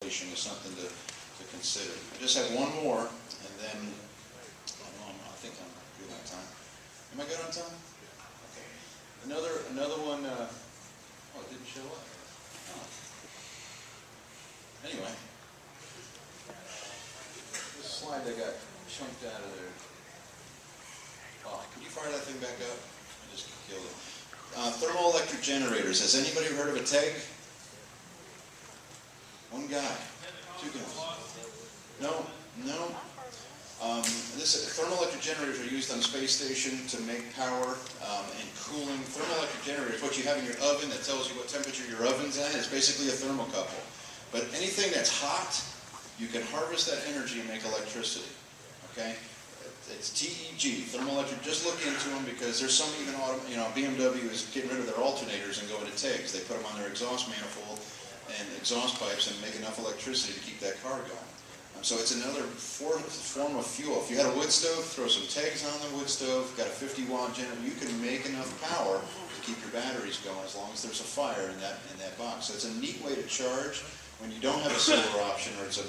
installation is something to consider. I just have one more, and then I think I'm good on time. Am I good on time? Okay. Another one. Oh, it didn't show up. Oh. Anyway, this slide that got chunked out of there. Oh, can you fire that thing back up? I just killed it. Thermoelectric generators. Has anybody heard of a TEG? One guy. Two guys. No. Thermoelectric generators are used on the space station to make power and cooling. Thermoelectric generators, what you have in your oven that tells you what temperature your oven's at, is basically a thermocouple. But anything that's hot, you can harvest that energy and make electricity. Okay? It's TEG, thermoelectric. Just look into them because there's some even, BMW is getting rid of their alternators and going to TEGs. They put them on their exhaust manifold and exhaust pipes and make enough electricity to keep that car going. So it's another form of fuel. If you had a wood stove, throw some TEGs on the wood stove, got a 50-watt generator, you can make enough power to keep your batteries going as long as there's a fire in that box. So it's a neat way to charge when you don't have a solar option or it's a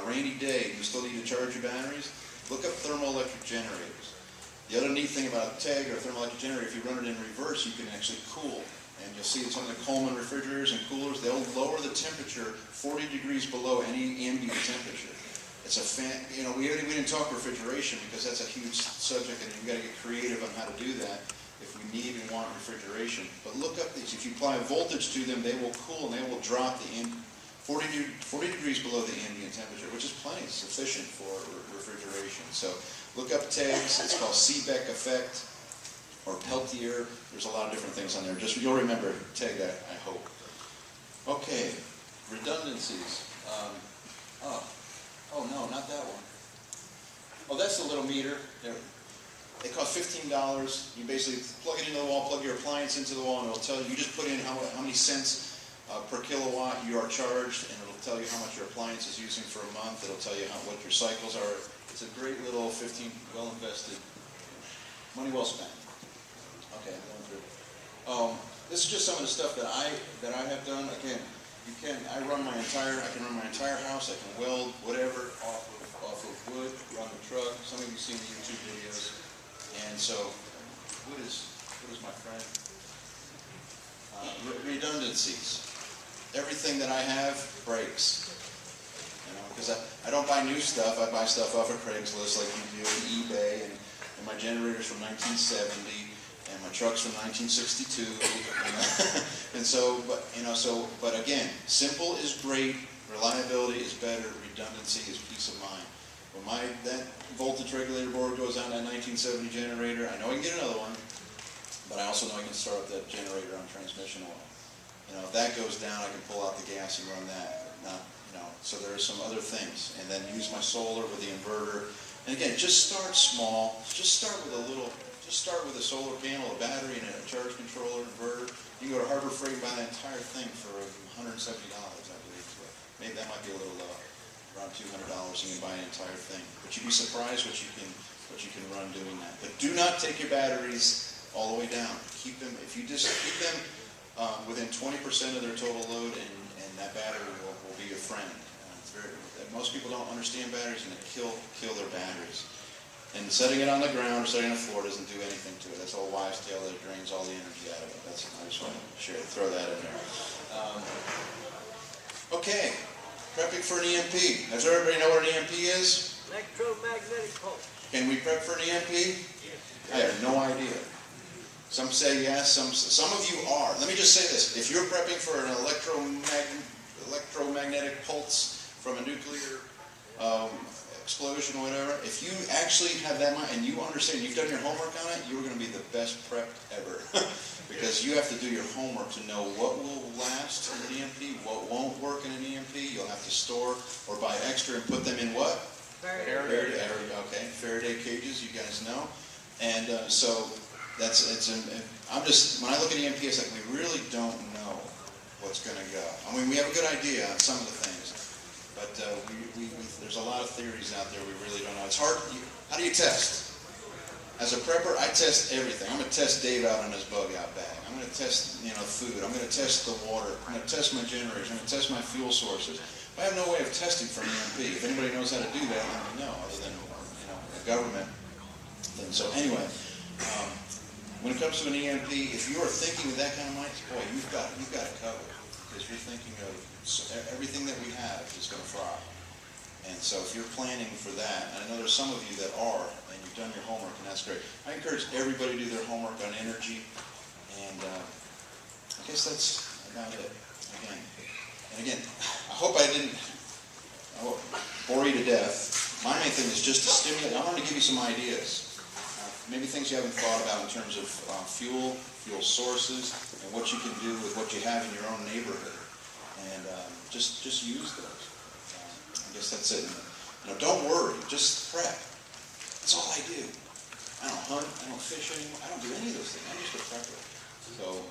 rainy day and you still need to charge your batteries. Look up thermoelectric generators. The other neat thing about a TEG or a thermoelectric generator, if you run it in reverse, you can actually cool. And you'll see in some of the Coleman refrigerators and coolers, they'll lower the temperature 40 degrees below any ambient temperature. It's a we didn't talk refrigeration because that's a huge subject and you've got to get creative on how to do that if we need and want refrigeration. But look up these. If you apply voltage to them, they will cool and they will drop the 40 degrees below the ambient temperature, which is plenty sufficient for refrigeration. So look up TEGs. It's called Seebeck effect or Peltier. There's a lot of different things on there. Just you'll remember TEG, I hope. Okay, redundancies. Oh no, not that one. Oh, that's the little meter. They cost $15. You basically plug it into the wall, plug your appliance into the wall, and it'll tell you. You just put in how many cents per kilowatt you are charged, and it'll tell you how much your appliance is using for a month. It'll tell you what your cycles are. It's a great little 15, well invested, money well spent. Okay, I'm going through. This is just some of the stuff that I have done. Again, I can run my entire house. I can weld whatever off of wood, run the truck. Some of you seen the YouTube videos. And so, wood is my friend. Redundancies. Everything that I have breaks. Because I don't buy new stuff. I buy stuff off of Craigslist like you do, and eBay, and my generator's from 1970. And my truck's from 1962, and so, but again, simple is great, reliability is better, redundancy is peace of mind. When that voltage regulator board goes on that 1970 generator, I know I can get another one, but I also know I can start up that generator on transmission oil. If that goes down, I can pull out the gas and run that. So there are some other things, and then use my solar with the inverter. And again, just start small. Just start with a solar panel, a battery, and a charge controller, inverter. You can go to Harbor Freight and buy that entire thing for $170, I believe. Maybe that might be a little low. Around $200, you can buy an entire thing. But you'd be surprised what you can run doing that. But do not take your batteries all the way down. Keep them. If you just keep them within 20% of their total load, and that battery will be your friend. Most people don't understand batteries, and they kill their batteries. And setting it on the ground or setting it on the floor doesn't do anything to it. That's all wives' tale that drains all the energy out of it. I just want to throw that in there. Okay, prepping for an EMP. Does everybody know what an EMP is? Electromagnetic pulse. Can we prep for an EMP? Yes. I have no idea. Some say yes, some of you are. Let me just say this. If you're prepping for an electromagnetic pulse from a nuclear explosion or whatever, if you actually have that mind and you understand, you've done your homework on it, you're going to be the best prepped ever. Because you have to do your homework to know what will last in an EMP, what won't work in an EMP. You'll have to store or buy extra and put them in what? Faraday. Okay, Faraday cages, you guys know. And so when I look at EMP, it's like we really don't know what's going to go. I mean, we have a good idea on some of the things. But there's a lot of theories out there we really don't know. It's hard. How do you test? As a prepper, I test everything. I'm going to test Dave out on his bug out bag. I'm going to test food. I'm going to test the water. I'm going to test my generators. I'm going to test my fuel sources. I have no way of testing for an EMP. If anybody knows how to do that, let me know, other than, a government thing. So anyway, when it comes to an EMP, if you are thinking of that kind of money, boy, you've got it covered, because you're thinking of everything that we have is going to fry. And so if you're planning for that, and I know there's some of you that are, and you've done your homework, and that's great. I encourage everybody to do their homework on energy, and I guess that's about it. And again, I hope I didn't bore you to death. My main thing is just to stimulate. I wanted to give you some ideas. Maybe things you haven't thought about in terms of fuel sources, and what you can do with what you have in your own neighborhood. And just use those. I guess that's it. Don't worry. Just prep. That's all I do. I don't hunt. I don't fish anymore. I don't do any of those things. I'm just a prepper. So,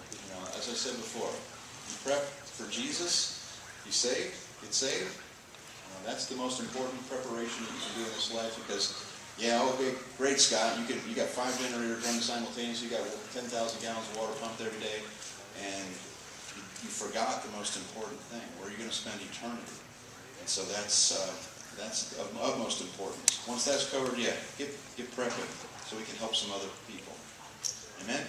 as I said before, you prep for Jesus. You saved, get saved. That's the most important preparation that you can do in this life, because, okay, great, Scott, you got 5 generators running simultaneously, you got 10,000 gallons of water pumped every day, and you forgot the most important thing. Where are you going to spend eternity? And so that's of utmost importance. Once that's covered, get prepping so we can help some other people. Amen?